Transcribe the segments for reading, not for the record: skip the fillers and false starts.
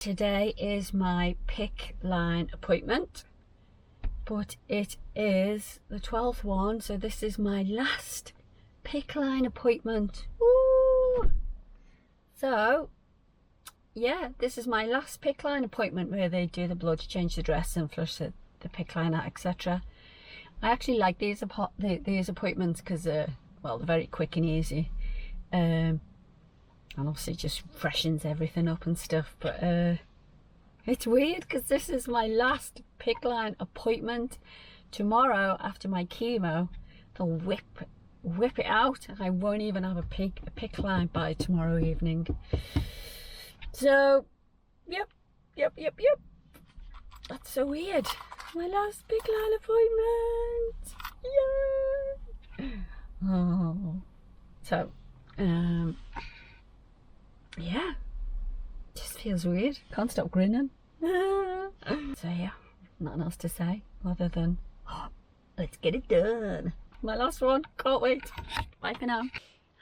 Today is my PICC line appointment, but it is the 12th one, so this is my last PICC line appointment. Woo! So yeah, this is my last PICC line appointment where they do the blood, change the dress and flush the PICC line out, etc. I actually like these appointments because well, they're very quick and easy, and obviously just freshens everything up and stuff. But it's weird because this is my last PICC line appointment. Tomorrow, after my chemo, they'll whip it out, and I won't even have a PICC line by tomorrow evening. So yep, that's so weird. My last PICC line appointment. Yay! Oh, so yeah, just feels weird. Can't stop grinning. So yeah, nothing else to say other than let's get it done. My last one, can't wait. Bye for now.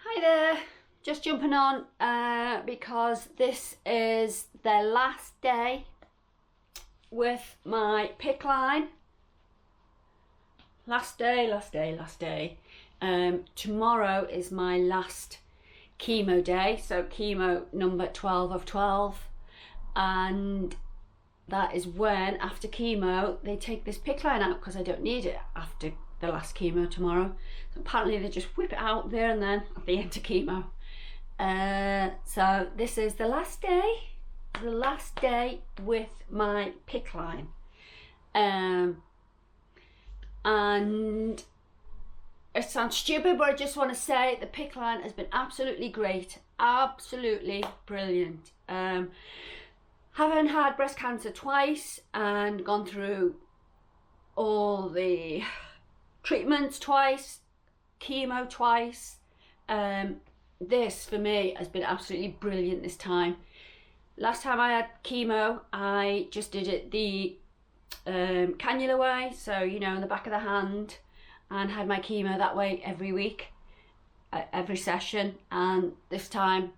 Hi there, just jumping on because this is the last day with my PICC line. Last day. Tomorrow is my last chemo day, so chemo number 12 of 12, and that is when, after chemo, they take this PICC line out because I don't need it after the last chemo tomorrow. So apparently they just whip it out there and then at the end of chemo. So this is the last day with my PICC line, and it sounds stupid, but I just want to say the PICC line has been absolutely great, absolutely brilliant. Having had breast cancer twice and gone through all the treatments twice, chemo twice, this for me has been absolutely brilliant this time. Last time I had chemo, I just did it the cannula way, so you know, in the back of the hand, and had my chemo that way every week, every session. And this time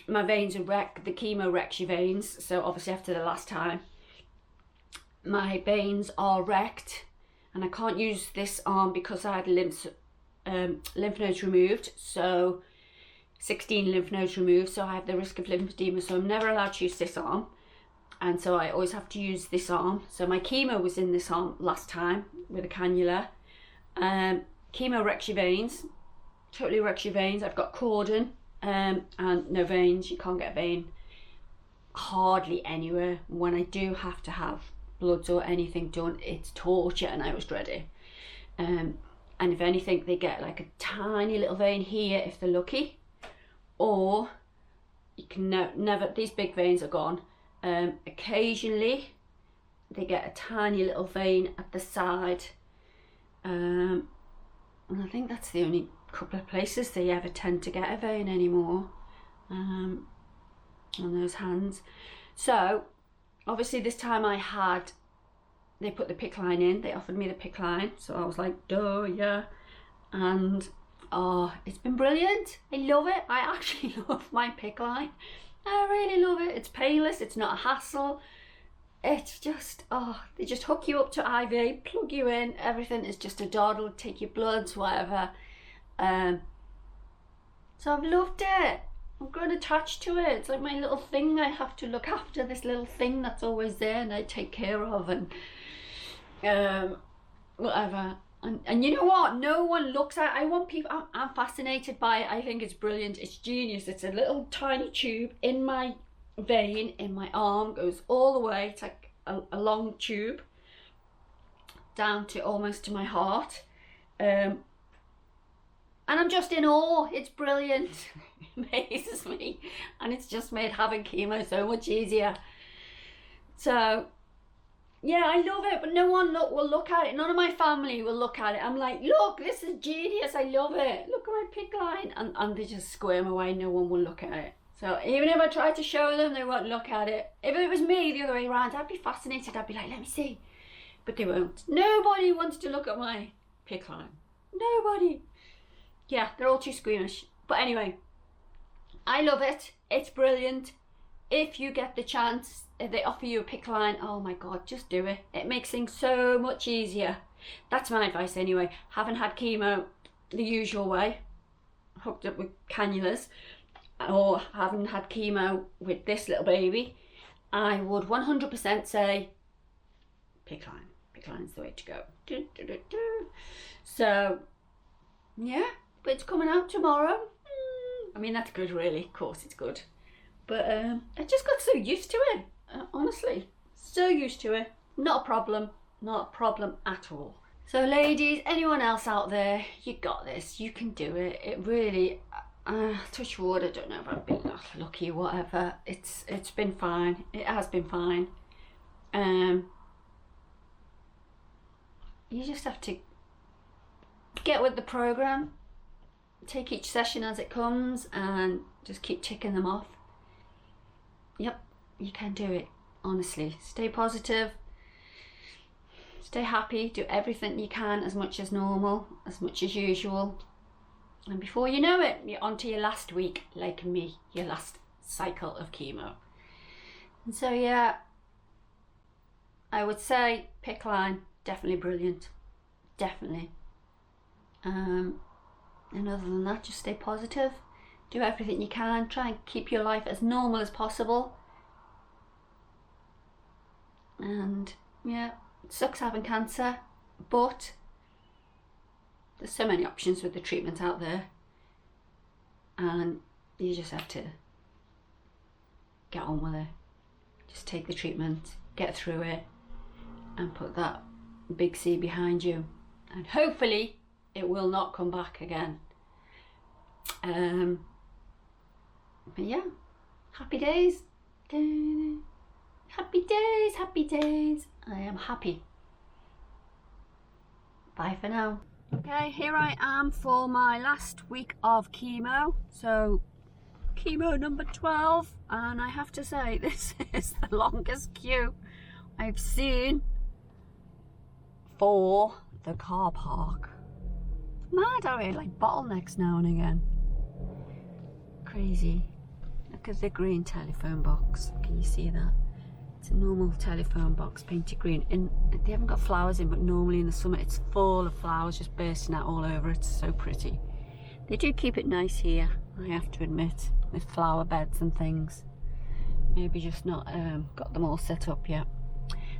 my veins are wrecked. The chemo wrecks your veins, so obviously after the last time my veins are wrecked, and I can't use this arm because I had lymph nodes removed, so 16 lymph nodes removed, so I have the risk of lymphedema, so I'm never allowed to use this arm, and so I always have to use this arm. So my chemo was in this arm last time with a cannula. Chemo wrecks your veins, totally wrecks your veins. I've got cordon and no veins. You can't get a vein hardly anywhere. When I do have to have bloods or anything done, it's torture, and I always dread it. And if anything, they get like a tiny little vein here if they're lucky, or you can never, these big veins are gone. Occasionally they get a tiny little vein at the side, and I think that's the only couple of places they ever tend to get a vein anymore, on those hands. So obviously this time they put the PICC line in, they offered me the PICC line, so I was like, duh, yeah. And oh, it's been brilliant. I love it. I actually love my PICC line. I really love it. It's painless, it's not a hassle. It's just, oh, they just hook you up to IV, plug you in, everything is just a doddle, take your bloods, whatever. So I've loved it. I'm grown attached to it. It's like my little thing. I have to look after this little thing that's always there and I take care of, and whatever. And you know what? No one looks at it. I want people, I'm fascinated by it. I think it's brilliant. It's genius. It's a little tiny tube in my vein, in my arm, goes all the way. It's like a long tube down to almost to my heart. And I'm just in awe. It's brilliant. It amazes me. And it's just made having chemo so much easier. So yeah, I love it, but no one will look at it. None of my family will look at it. I'm like, look, this is genius. I love it. Look at my PICC line. And they just squirm away. No one will look at it. So even if I try to show them, they won't look at it. If it was me the other way around, I'd be fascinated. I'd be like, let me see. But they won't. Nobody wants to look at my PICC line. Nobody. Yeah, they're all too squeamish. But anyway, I love it. It's brilliant. if you get the chance, if they offer you a PICC line, oh my God, just do it. It makes things so much easier. That's my advice anyway. Haven't had chemo the usual way, hooked up with cannulas, or haven't had chemo with this little baby, I would 100% say PICC line. PICC line's the way to go. So yeah, but it's coming out tomorrow. I mean, that's good really, of course it's good. But I just got so used to it, honestly. So used to it. Not a problem. Not a problem at all. So ladies, anyone else out there, you got this. You can do it. It really, touch wood, I don't know if I've been lucky or whatever. It's been fine. It has been fine. You just have to get with the program. Take each session as it comes and just keep ticking them off. Yep, you can do it, honestly. Stay positive, stay happy, do everything you can as much as normal, as much as usual. And before you know it, you're on to your last week, like me, your last cycle of chemo. And so yeah, I would say PICC line, definitely brilliant, definitely. And other than that, just stay positive. Do everything you can. Try and keep your life as normal as possible. And yeah, it sucks having cancer, but there's so many options with the treatment out there. And you just have to get on with it. Just take the treatment, get through it, and put that big C behind you. And hopefully it will not come back again. But yeah, happy days. Happy days, happy days. I am happy. Bye for now. Okay, here I am for my last week of chemo. So, chemo number 12. And I have to say, this is the longest queue I've seen for the car park. Mad how it like bottlenecks now and again. Crazy. Look at the green telephone box. Can you see that? It's a normal telephone box painted green. And they haven't got flowers in, but normally in the summer it's full of flowers just bursting out all over. It's so pretty. They do keep it nice here, I have to admit, with flower beds and things. Maybe just not got them all set up yet.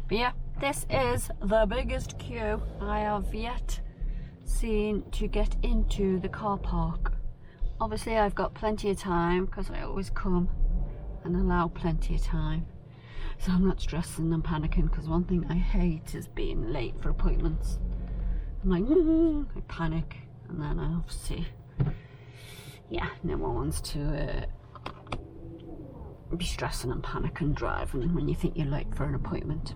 But yeah, this is the biggest queue I have yet seen to get into the car park. Obviously I've got plenty of time because I always come and allow plenty of time, so I'm not stressing and panicking, because one thing I hate is being late for appointments. I'm like, I panic, and then I obviously, yeah, no one wants to be stressing and panicking driving when you think you're late for an appointment.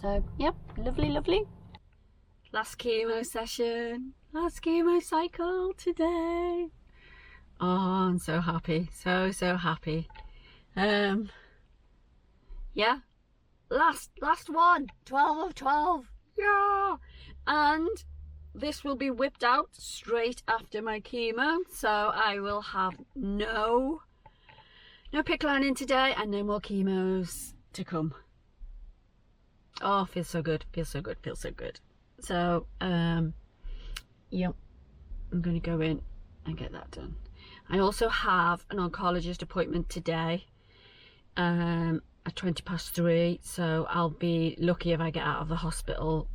So yep, lovely, lovely. Last chemo session, last chemo cycle today. Oh, I'm so happy, so happy. Yeah, last one, 12 of 12, yeah. And this will be whipped out straight after my chemo, so I will have no PICC line in today and no more chemos to come. Oh, feels so good, feels so good, feels so good. So, yep, I'm going to go in and get that done. I also have an oncologist appointment today at 3:20, so I'll be lucky if I get out of the hospital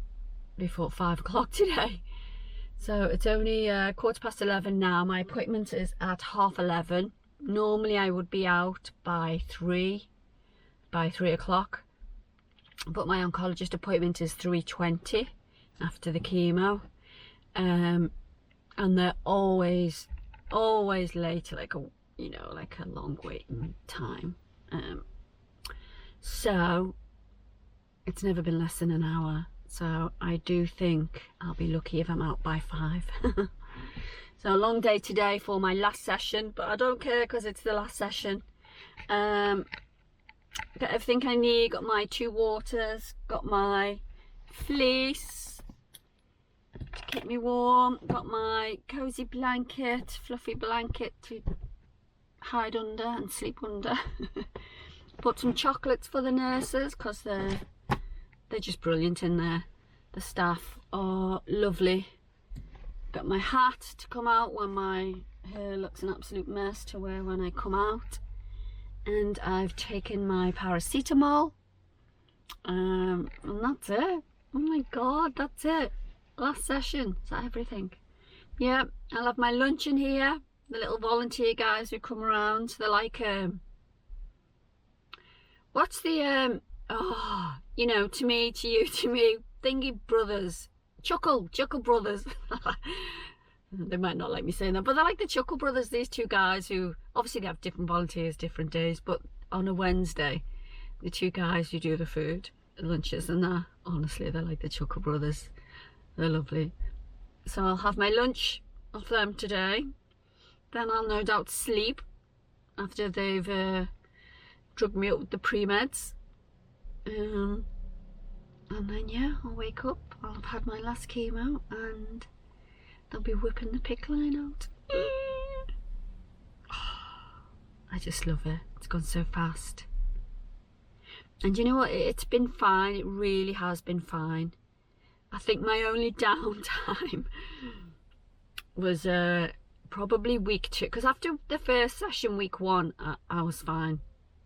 before 5 o'clock today. So it's only 11:15 now. My appointment is at 11:30. Normally I would be out by 3 o'clock, but my oncologist appointment is 3:20 after the chemo, and they're always late, like a long waiting time. So it's never been less than an hour. So I do think I'll be lucky if I'm out by 5. So a long day today for my last session, but I don't care because it's the last session. Got everything I need. Got my 2 waters. Got my fleece to keep me warm. Got my cozy blanket, fluffy blanket to hide under and sleep under. Bought some chocolates for the nurses because they're just brilliant in there. The staff are lovely. Got my hat to come out when my hair looks an absolute mess to wear when I come out. And I've taken my paracetamol. And that's it. Oh my god, that's it. Last session. Is that everything? Yeah, I'll have my lunch in here. The little volunteer guys who come around, they're like what's the oh, you know, to me, to you, to me, thingy brothers, chuckle brothers. They might not like me saying that, but they're like the Chuckle Brothers, these two guys who obviously they have different volunteers different days, but on a Wednesday the two guys who do the food, lunches and that, honestly they're like the Chuckle Brothers. They're lovely. So I'll have my lunch off them today, then I'll no doubt sleep after they've drugged me up with the pre-meds, and then yeah, I'll wake up, I'll have had my last chemo and they'll be whipping the PICC line out. I just love it. It's gone so fast. And you know what? It's been fine. It really has been fine. I think my only downtime was probably week 2. Because after the first session, week 1, I was fine.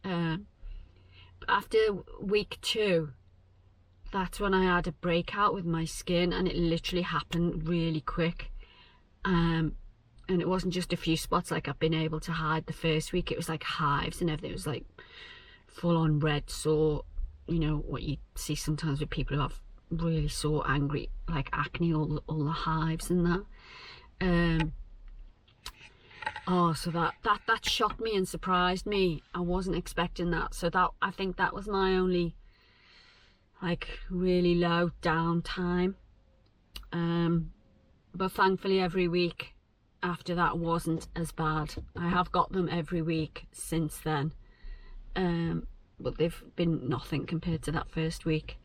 But after week 2, that's when I had a breakout with my skin, and it literally happened really quick. And it wasn't just a few spots like I've been able to hide the first week. It was like hives and everything. It was like full on red sore, you know, what you see sometimes with people who have really sore, angry, like acne, all the hives and that. Oh, so that shocked me and surprised me. I wasn't expecting that. So that, I think that was my only like really low down time. But thankfully every week after that wasn't as bad. I have got them every week since then, but they've been nothing compared to that first week.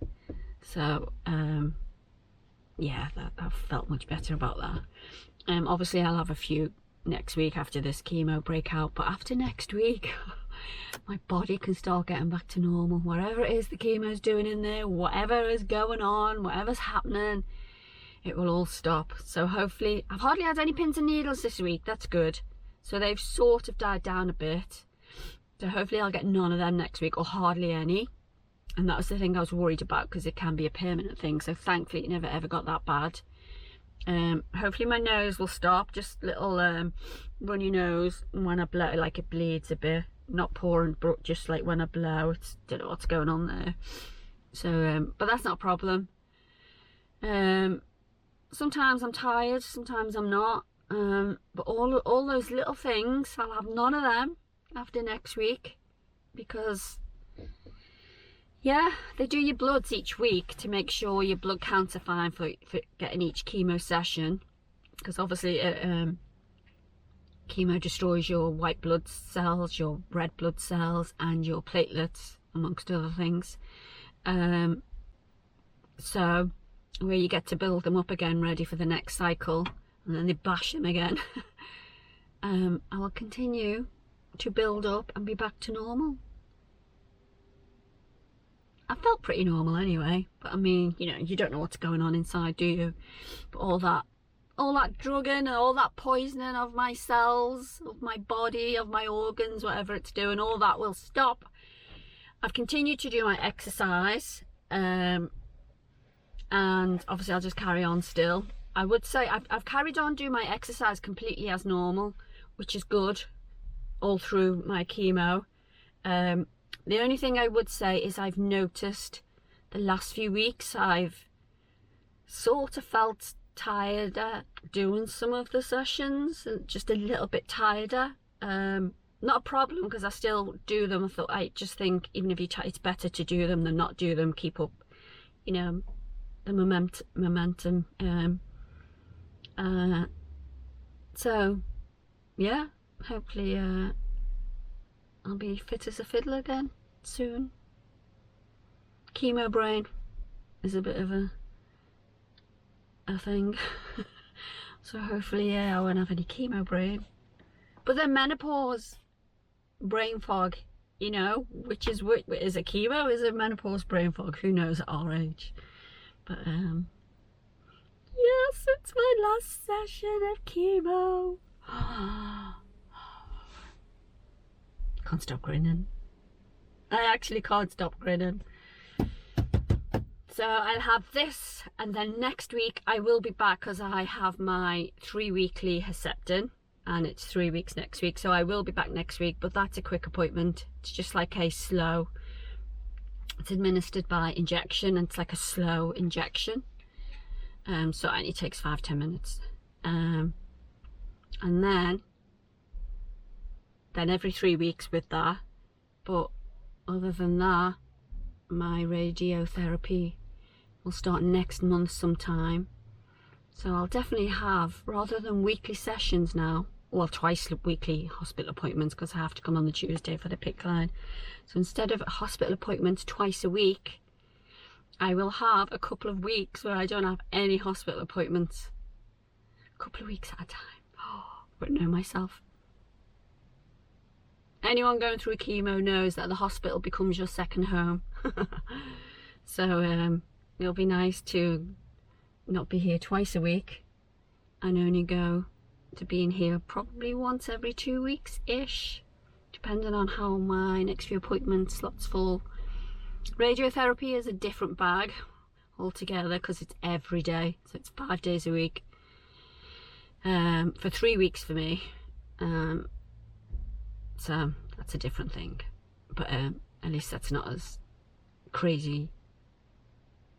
So yeah, I've felt much better about that. Obviously I'll have a few next week after this chemo breakout, but after next week my body can start getting back to normal. Whatever it is the chemo's doing in there, whatever is going on, whatever's happening, it will all stop. So hopefully, I've hardly had any pins and needles this week. That's good. So they've sort of died down a bit. So hopefully I'll get none of them next week, or hardly any. And that was the thing I was worried about, because it can be a permanent thing. So thankfully it never ever got that bad. Hopefully my nose will stop, just little runny nose, and when I blow, like it bleeds a bit, not pouring, but just like when I blow, it's, don't know what's going on there. So but that's not a problem. Sometimes I'm tired, sometimes I'm not, but all those little things, I'll have none of them after next week, because yeah, they do your bloods each week to make sure your blood counts are fine for getting each chemo session, because obviously chemo destroys your white blood cells, your red blood cells, and your platelets, amongst other things. So where you get to build them up again, ready for the next cycle, and then they bash them again. I will continue to build up and be back to normal. I felt pretty normal anyway, but I mean, you know, you don't know what's going on inside, do you? But all that drugging and all that poisoning of my cells, of my body, of my organs, whatever it's doing, all that will stop. I've continued to do my exercise, and obviously I'll just carry on still. I would say I've carried on doing my exercise completely as normal, which is good, all through my chemo. The only thing I would say is I've noticed the last few weeks I've sort of felt tireder doing some of the sessions, and just a little bit tireder. Not a problem, because I still do them. I just think even if it's better to do them than not do them. Keep up, you know, the momentum. So yeah, hopefully I'll be fit as a fiddle again soon. Chemo brain is a bit of a thing. So hopefully, yeah, I won't have any chemo brain. But then menopause, brain fog, you know, which is it chemo, is it menopause brain fog, who knows at our age. But yes, it's my last session of chemo. Can't stop grinning. I actually can't stop grinning. So I'll have this, and then next week I will be back because I have my 3-weekly Herceptin, and it's 3 weeks next week. So I will be back next week, but that's a quick appointment. It's just like a slow, it's administered by injection, and it's like a slow injection. So it only takes 5-10 minutes. And then every 3 weeks with that. But other than that, my radiotherapy will start next month sometime. So I'll definitely have, rather than weekly sessions now, well, twice weekly hospital appointments, because I have to come on the Tuesday for the PICC line. So instead of hospital appointments twice a week, I will have a couple of weeks where I don't have any hospital appointments. A couple of weeks at a time. Oh, but know myself. Anyone going through chemo knows that the hospital becomes your second home. So it'll be nice to not be here twice a week and only go to being here probably once every 2 weeks-ish, depending on how my next few appointment slots fall. Radiotherapy is a different bag altogether because it's every day, so it's 5 days a week for 3 weeks for me. So that's a different thing, but at least that's not as crazy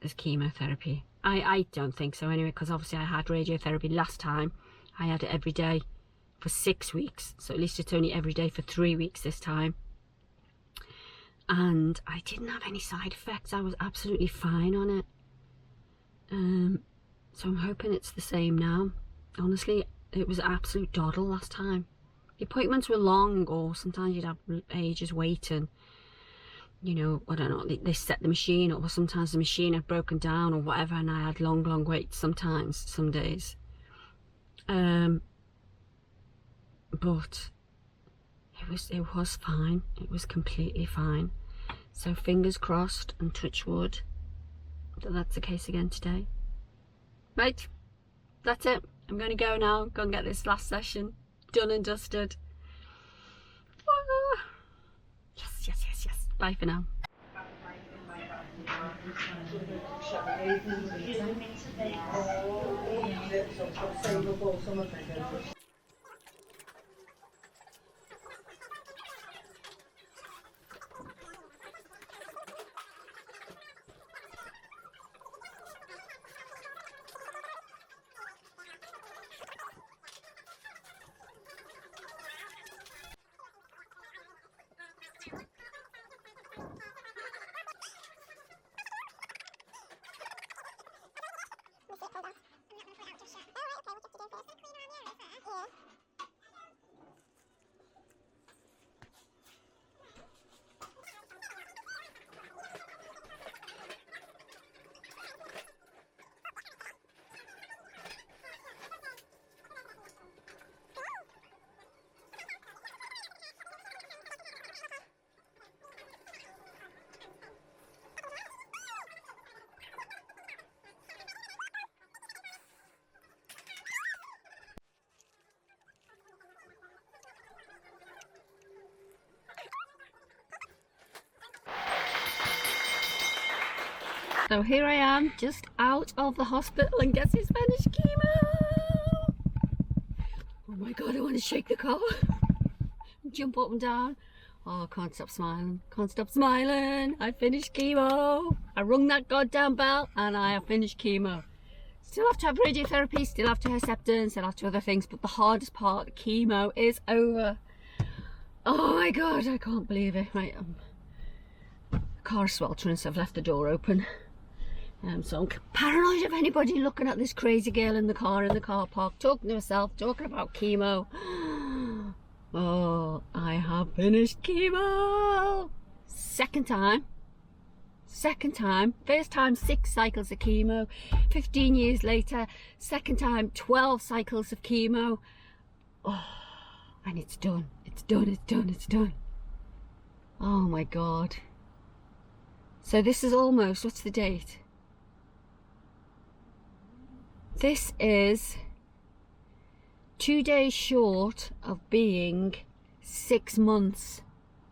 as chemotherapy. I don't think so anyway, because obviously I had radiotherapy last time. I had it every day for 6 weeks, so at least it's only every day for 3 weeks this time. And I didn't have any side effects. I was absolutely fine on it. So I'm hoping it's the same now. Honestly, it was absolute doddle last time. The appointments were long, or sometimes you'd have ages waiting. You know, I don't know, they set the machine up, or sometimes the machine had broken down or whatever, and I had long waits sometimes, some days. But it was fine. It was completely fine. So fingers crossed and touch wood that that's the case again today. Right, that's it. I'm going to go now, go and get this last session done and dusted. Ah. Yes. Bye for now. So here I am, just out of the hospital, and guess who's finished chemo? Oh my god, I want to shake the car, jump up and down. Oh, I can't stop smiling, can't stop smiling. I finished chemo. I rung that goddamn bell and I have finished chemo. Still have to have radiotherapy, still have to have Herceptin, still have to other things, but the hardest part, the chemo, is over. Oh my god, I can't believe it. Right, the car's sweltering, so I've left the door open. So I'm paranoid of anybody looking at this crazy girl in the car park, talking to herself, talking about chemo. Oh, I have finished chemo. Second time. First time 6 cycles of chemo. 15 years later, second time 12 cycles of chemo. Oh, and it's done. It's done. Oh my God. So this is almost, what's the date? This is 2 days short of being 6 months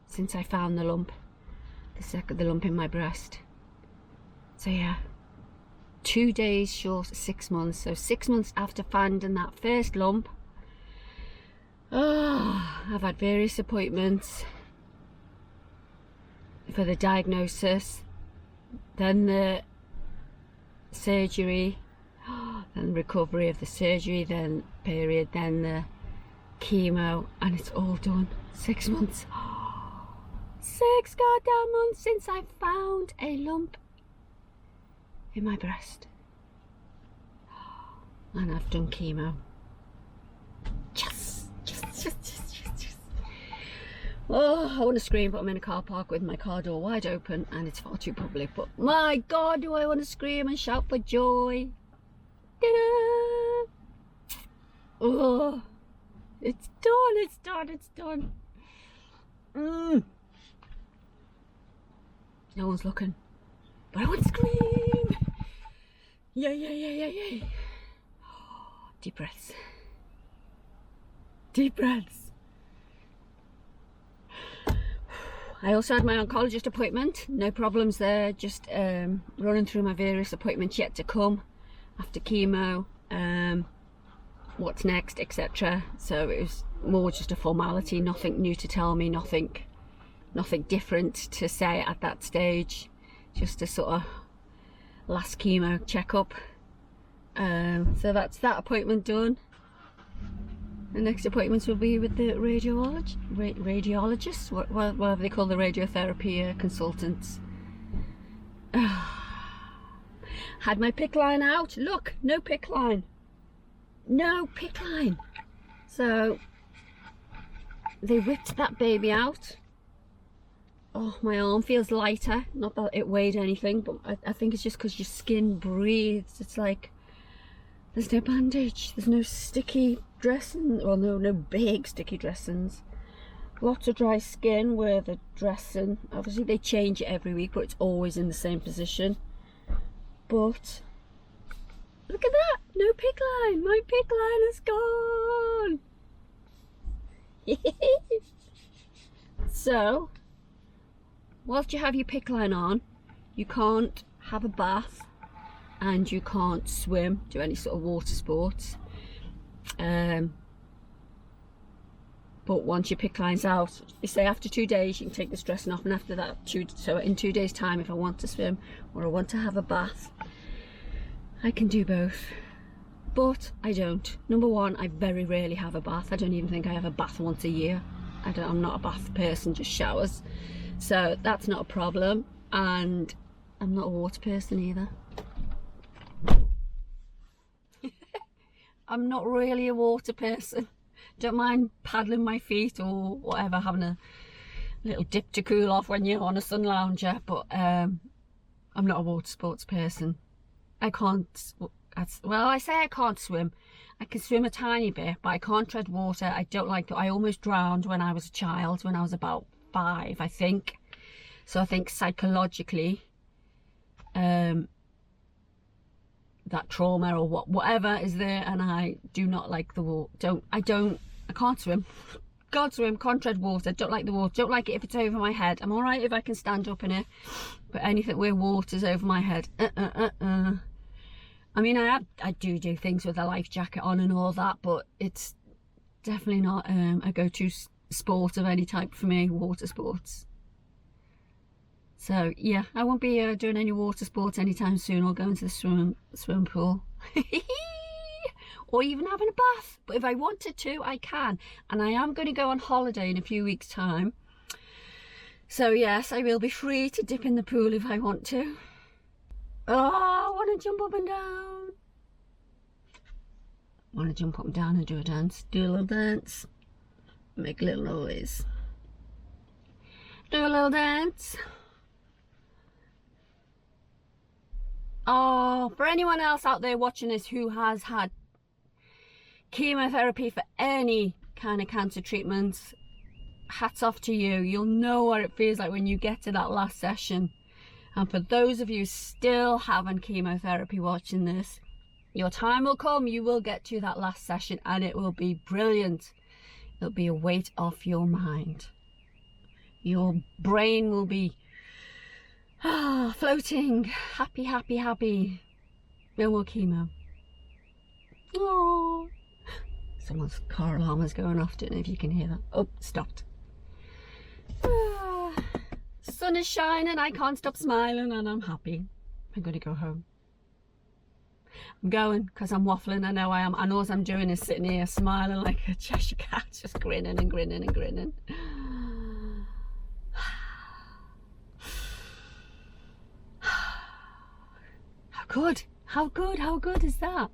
since I found the lump. The lump in my breast. So yeah, 2 days short of 6 months. So 6 months after finding that first lump. Oh, I've had various appointments for the diagnosis, then the surgery, then recovery of the surgery, then period, then the chemo, and it's all done. 6 months. 6 goddamn months since I found a lump in my breast. And I've done chemo. Yes. Oh, I want to scream, but I'm in a car park with my car door wide open and it's far too public. But my God, do I want to scream and shout for joy. Ta-da! Oh, it's done, it's done, it's done. No one's looking, but I want to scream. Yay. Deep breaths. Deep breaths. I also had my oncologist appointment, no problems there, just running through my various appointments yet to come after chemo, what's next, etc. So it was more just a formality, nothing new to tell me, nothing different to say at that stage, just a sort of last chemo checkup. So that's that appointment done. The next appointments will be with the radiologists, whatever they call the radiotherapy consultants. Had my PICC line out. Look, no PICC line. No PICC line. So they whipped that baby out. Oh, my arm feels lighter. Not that it weighed anything, but I think it's just because your skin breathes. It's like there's no bandage, there's no sticky dressing, well no big sticky dressings. Lots of dry skin where the dressing, obviously they change it every week, but it's always in the same position. But look at that, no PICC line, my PICC line is gone. So whilst you have your PICC line on, you can't have a bath and you can't swim, do any sort of water sports. But once your PICC line's out, they say after 2 days you can take this dressing off, and after that, so in 2 days time, if I want to swim or I want to have a bath, I can do both. But I don't. Number one, I very rarely have a bath. I don't even think I have a bath once a year. I'm not a bath person, just showers. So that's not a problem, and I'm not a water person either. I'm not really a water person. Don't mind paddling my feet or whatever, having a little dip to cool off when you're on a sun lounger, but I'm not a water sports person. I can't, well, I say I can't swim. I can swim a tiny bit, but I can't tread water. I don't like it. I almost drowned when I was a child, when I was about 5, I think. So I think psychologically, that trauma or whatever is there, and I do not like the water. I can't swim. Can't swim, can't tread water, don't like the water, don't like it if it's over my head. I'm alright if I can stand up in it, but anything where water's over my head, I mean, I do things with a life jacket on and all that, but it's definitely not a go-to sport of any type for me, water sports. So yeah, I won't be doing any water sports anytime soon, or going to the swim pool. Or even having a bath. But if I wanted to, I can. And I am going to go on holiday in a few weeks' time. So yes, I will be free to dip in the pool if I want to. Oh, I want to jump up and down. I want to jump up and down and do a dance. Do a little dance. Make a little noise. Do a little dance. Oh, for anyone else out there watching this who has had chemotherapy for any kind of cancer treatments, hats off to you. You'll know what it feels like when you get to that last session. And for those of you still having chemotherapy watching this, your time will come, you will get to that last session and it will be brilliant. It'll be a weight off your mind. Your brain will be floating, happy, happy, happy. No more chemo. Oh, someone's car alarm is going off. Don't know if you can hear that. Oh, stopped. Sun is shining, I can't stop smiling and I'm happy. I'm going to go home. I'm going because I'm waffling, I know I am. And all I'm doing is sitting here smiling like a Cheshire cat, just grinning and grinning and grinning. How good is that?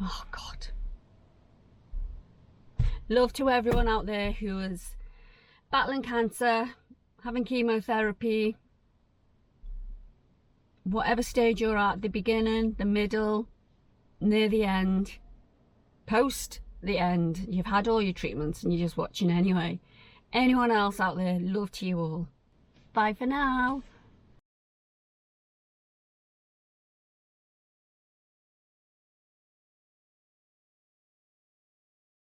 Oh God. Love to everyone out there who is battling cancer, having chemotherapy, whatever stage you're at, the beginning, the middle, near the end, post the end. You've had all your treatments and you're just watching anyway. Anyone else out there, love to you all. Bye for now.